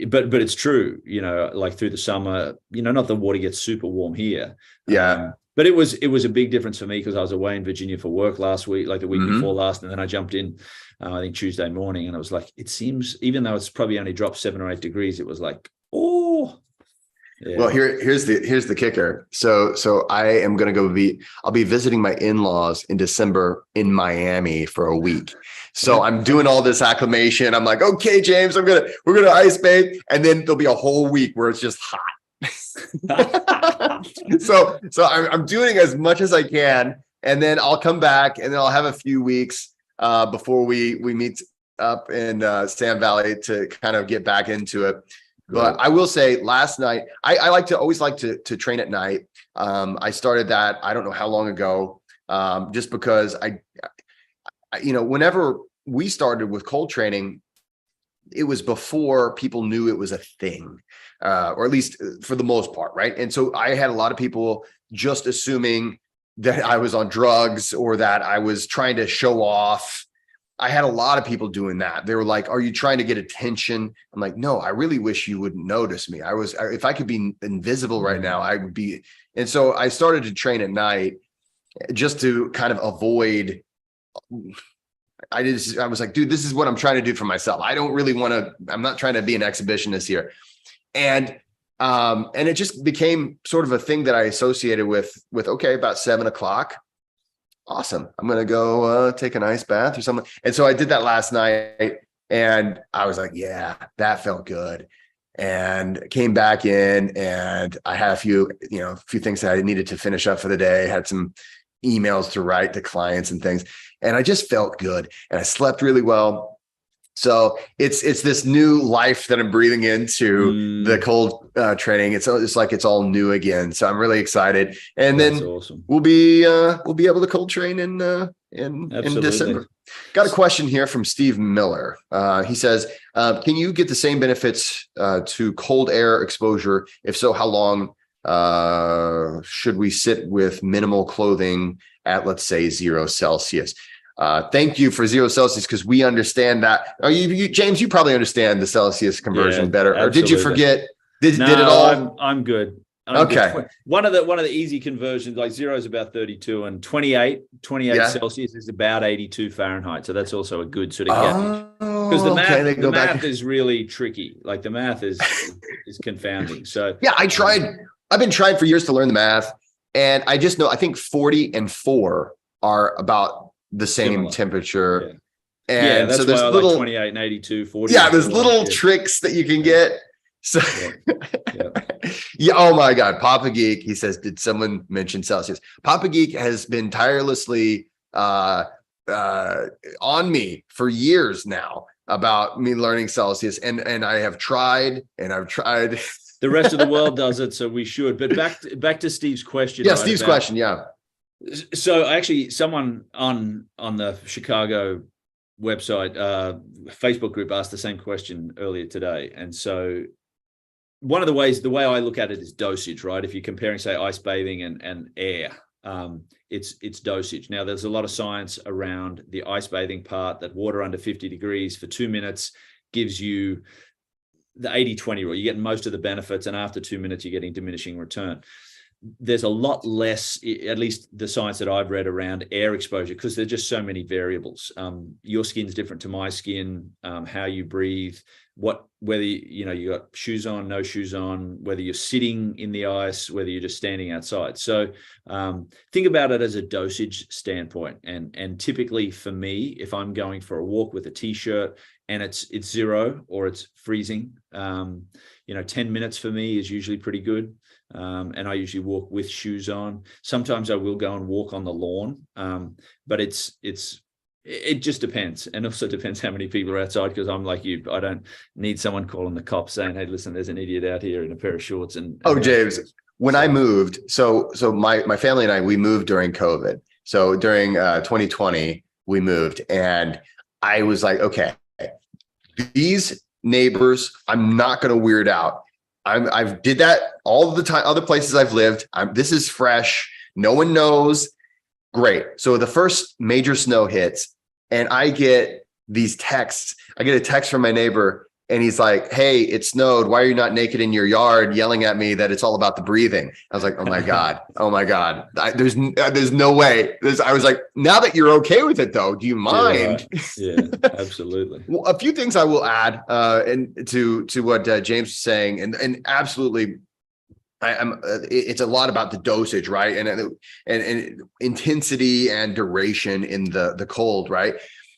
but it's true, like through the summer, not the water gets super warm here. Yeah. But it was a big difference for me because I was away in Virginia for work last week, like the week before last, and then I jumped in, I think Tuesday morning, and I was like, it seems, even though it's probably only dropped 7 or 8 degrees, it was like, oh. Yeah. Well, here's the kicker. So I'll be visiting my in-laws in December in Miami for a week. So I'm doing all this acclimation. I'm like, okay, James, we're gonna ice bathe, and then there'll be a whole week where it's just hot. so I'm doing as much as I can, and then I'll come back, and then I'll have a few weeks before we meet up in Sand Valley to kind of get back into it. But I will say last night, I always like to train at night. I started that, I don't know how long ago, just because I whenever we started with cold training, it was before people knew it was a thing, or at least for the most part, right? And so I had a lot of people just assuming that I was on drugs or that I was trying to show off I had a lot of people doing that. They were like, are you trying to get attention? I'm like, no, I really wish you wouldn't notice me. If I could be invisible right now, I would be. And so I started to train at night just to kind of avoid. I was like, dude, this is what I'm trying to do for myself. I don't really want to, I'm not trying to be an exhibitionist here. And it just became sort of a thing that I associated with, okay, about 7 o'clock. Awesome. I'm going to go take an ice bath or something. And so I did that last night and I was like, yeah, that felt good. And came back in and I had a few things that I needed to finish up for the day, had some emails to write to clients and things. And I just felt good and I slept really well. So it's this new life that I'm breathing into the cold training. It's like it's all new again. So I'm really excited. And That's then awesome. we'll be able to cold train in December. Got a question here from Steve Miller. He says, can you get the same benefits to cold air exposure? If so, how long should we sit with minimal clothing at, let's say, 0 Celsius? Thank you for 0 Celsius, because we understand that. James, you probably understand the Celsius conversion better. Absolutely. Or did you forget? Did it all? I'm good. Okay. Good. One of the easy conversions, like 0 is about 32 and 28 Celsius is about 82 Fahrenheit. So that's also a good sort of gauge. Because the math is really tricky. Like the math is confounding. So yeah, I've been trying for years to learn the math, and I just know I think 40 and 4 are about the same similar temperature. Yeah. And that's so there's why I like 28 and 82, 40. Yeah, there's little tricks that you can get. So yeah. Oh my God. Papa Geek, he says, did someone mention Celsius? Papa Geek has been tirelessly on me for years now about me learning Celsius. And I have tried and I've tried. The rest of the world does it, so we should. But back to Steve's question. Yeah, Steve's question. Yeah. So actually, someone on the Chicago website, Facebook group asked the same question earlier today. And so one of the way I look at it is dosage, right? If you're comparing, say, ice bathing and air, it's dosage. Now, there's a lot of science around the ice bathing part, that water under 50 degrees for 2 minutes gives you the 80-20 rule. You get most of the benefits, and after 2 minutes, you're getting diminishing return. There's a lot less, at least the science that I've read, around air exposure, because there's just so many variables. Your skin's different to my skin, how you breathe, whether you got shoes on, no shoes on, whether you're sitting in the ice, whether you're just standing outside. So think about it as a dosage standpoint. And typically for me, if I'm going for a walk with a t-shirt and it's 0 or it's freezing, 10 minutes for me is usually pretty good. And I usually walk with shoes on. Sometimes I will go and walk on the lawn, but it just depends, and also depends how many people are outside. Because I'm like you, I don't need someone calling the cops saying, "Hey, listen, there's an idiot out here in a pair of shorts." And James, when I moved, so my family and we moved during COVID. So during 2020, we moved, and I was like, okay, these neighbors, I'm not going to weird out. I've did that all the time. Other places I've lived, this is fresh. No one knows. Great. So the first major snow hits, and I get these texts. I get a text from my neighbor, and he's like, "Hey, it snowed. Why are you not naked in your yard?" Yelling at me that it's all about the breathing. I was like, "Oh my God. Oh my God. There's no way." I was like, now that you're okay with it though, do you mind? Yeah, absolutely. Well, a few things I will add and to what James was saying, and absolutely, it's a lot about the dosage, right? And intensity and duration in the cold, right?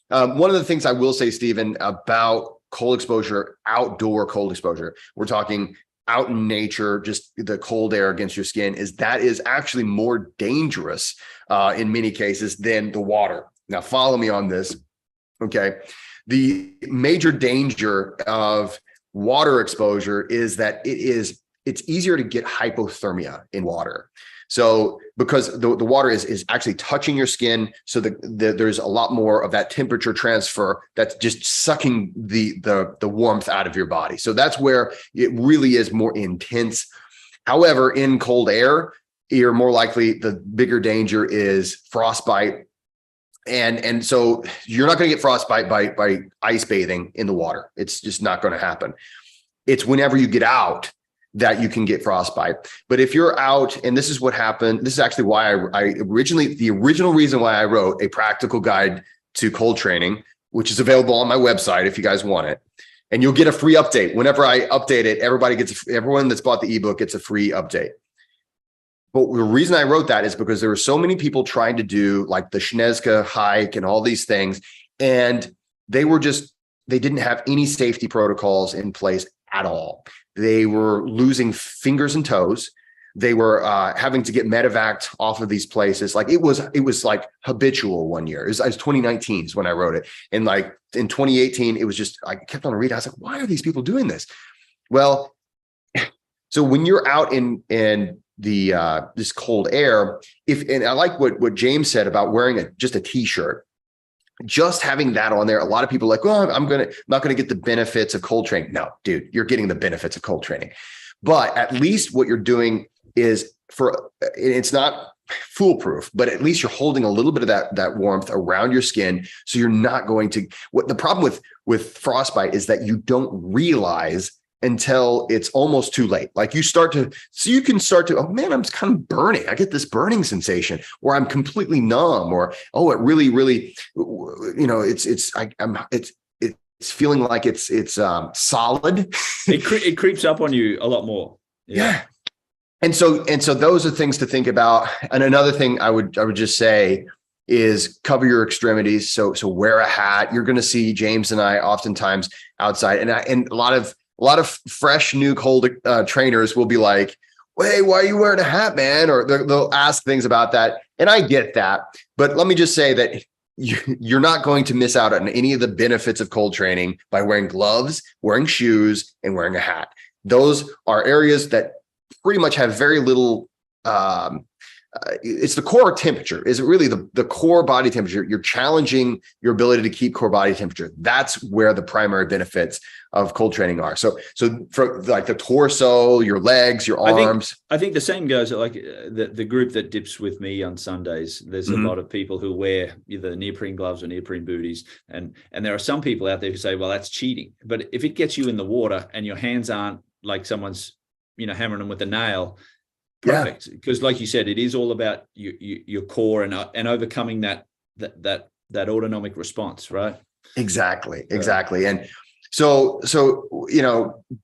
One of the things I will say, Stephen, about cold exposure, outdoor cold exposure, we're talking out in nature, just the cold air against your skin, is actually more dangerous in many cases than the water. Now, follow me on this. Okay. The major danger of water exposure is that it's easier to get hypothermia in water. So because the water is actually touching your skin, so there's a lot more of that temperature transfer that's just sucking the warmth out of your body. So that's where it really is more intense. However, in cold air, you're more likely, the bigger danger is frostbite And so you're not going to get frostbite by ice bathing in the water. It's just not going to happen. It's whenever you get out that you can get frostbite. But if you're out, and this is what happened, this is actually why the original reason why I wrote a practical guide to cold training, which is available on my website if you guys want it. And you'll get a free update. Whenever I update it, everyone that's bought the ebook gets a free update. But the reason I wrote that is because there were so many people trying to do like the Shnezka hike and all these things. And they didn't have any safety protocols in place at all. They were losing fingers and toes. They were having to get medevaced off of these places. Like it was like habitual one year. It was 2019 is when I wrote it. And like in 2018, it was just, I kept on reading. I was like, why are these people doing this? Well, so when you're out in the this cold air, and I like what James said about wearing just a t-shirt, just having that on there. A lot of people are like, well, I'm not going to get the benefits of cold training. No, dude, you're getting the benefits of cold training. But at least what you're doing is it's not foolproof, but at least you're holding a little bit of that warmth around your skin. So you're not going to, what the problem with frostbite is that you don't realize until it's almost too late. Like you can start to, oh man, I'm kind of burning. I get this burning sensation, or I'm completely numb, or, oh, it really, really, it's feeling like it's solid. It creeps up on you a lot more. Yeah. And so those are things to think about. And another thing I would just say is cover your extremities. So wear a hat. You're going to see James and I oftentimes outside, and a lot of fresh new cold trainers will be like, hey, why are you wearing a hat, man? Or they'll ask things about that. And I get that. But let me just say that you're not going to miss out on any of the benefits of cold training by wearing gloves, wearing shoes, and wearing a hat. Those are areas that pretty much have very little, it's the core temperature. Is it really the core body temperature? You're challenging your ability to keep core body temperature. That's where the primary benefits of cold training are. So for like the torso, your legs, your arms. I think the same goes like the group that dips with me on Sundays. There's a lot of people who wear either neoprene gloves or neoprene booties. And there are some people out there who say, well, that's cheating. But if it gets you in the water and your hands aren't like someone's, hammering them with a nail, perfect. Because like you said, it is all about your core and overcoming that autonomic response, right? Exactly. And so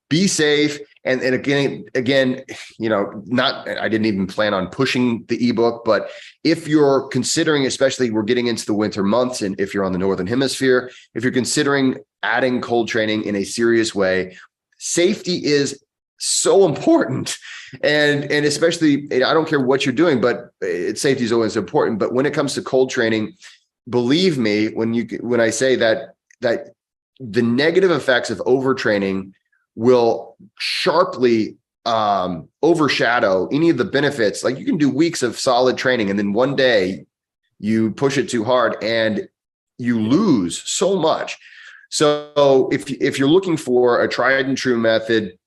be safe. And again, I didn't even plan on pushing the ebook, but if you're considering, especially we're getting into the winter months, and if you're on the Northern Hemisphere, if you're considering adding cold training in a serious way, safety is so important. And especially, I don't care what you're doing, but safety is always important. But when it comes to cold training, believe me, when I say that the negative effects of overtraining will sharply overshadow any of the benefits. Like you can do weeks of solid training, and then one day you push it too hard and you lose so much. So if you're looking for a tried and true method,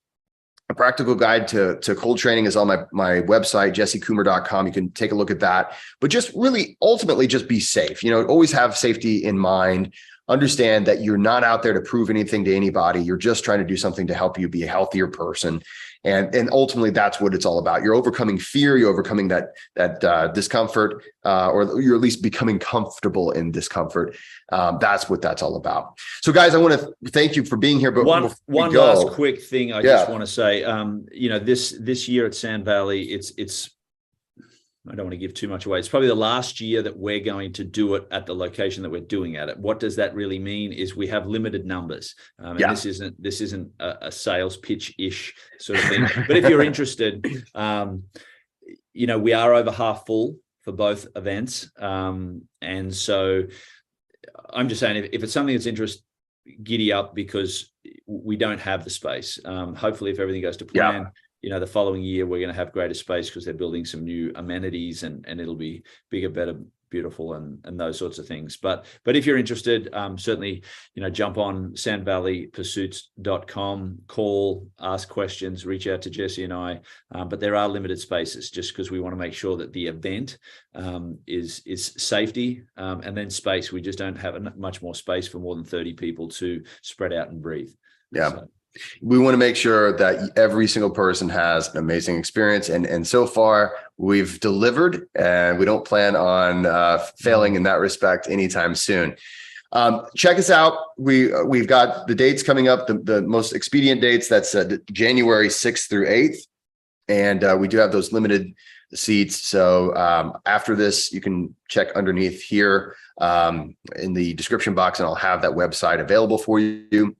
a practical guide to cold training is on my website, jessecoomer.com. You can take a look at that, but just really ultimately just be safe. Always have safety in mind. Understand that you're not out there to prove anything to anybody. You're just trying to do something to help you be a healthier person. And ultimately that's what it's all about. You're overcoming fear. You're overcoming that discomfort, or you're at least becoming comfortable in discomfort. That's what that's all about. So guys, I want to thank you for being here. But one last quick thing I just want to say, this year at Sand Valley, it's I don't want to give too much away. It's probably the last year that we're going to do it at the location that we're doing at it. What does that really mean is we have limited numbers. And this isn't a sales pitch-ish sort of thing. But if you're interested, we are over half full for both events. And so I'm just saying, if it's something that's interest, giddy up, because we don't have the space. Hopefully, if everything goes to plan, the following year we're going to have greater space because they're building some new amenities, and it'll be bigger, better, beautiful and those sorts of things. But if you're interested, certainly, jump on sandvalleypursuits.com, call, ask questions, reach out to Jesse and I. But there are limited spaces, just because we want to make sure that the event is safety and then space. We just don't have much more space for more than 30 people to spread out and breathe. Yeah. So we want to make sure that every single person has an amazing experience. And so far we've delivered, and we don't plan on failing in that respect anytime soon. Check us out. We've got the dates coming up, the most expedient dates. That's January 6th through 8th. And we do have those limited seats. So after this, you can check underneath here in the description box, and I'll have that website available for you.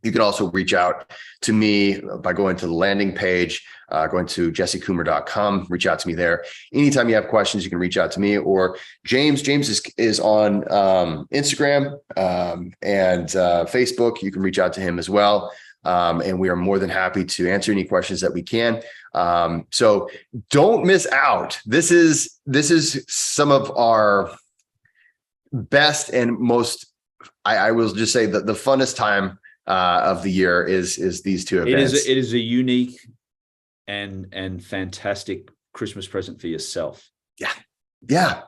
You can also reach out to me by going to the landing page, going to jessecoomer.com, reach out to me there. Anytime you have questions, you can reach out to me or James. James is on Instagram and Facebook. You can reach out to him as well. And we are more than happy to answer any questions that we can. So don't miss out. This is some of our best and most, I will just say that the funnest time of the year is these two events. It is a unique and fantastic Christmas present for yourself. Yeah.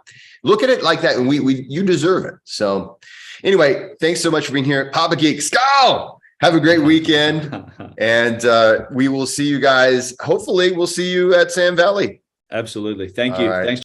Look at it like that, and you deserve it. So anyway, thanks so much for being here. Papa Geek, go! Have a great weekend. And we will see you guys. Hopefully we'll see you at Sand Valley. Absolutely. Thank you. Right. Thanks.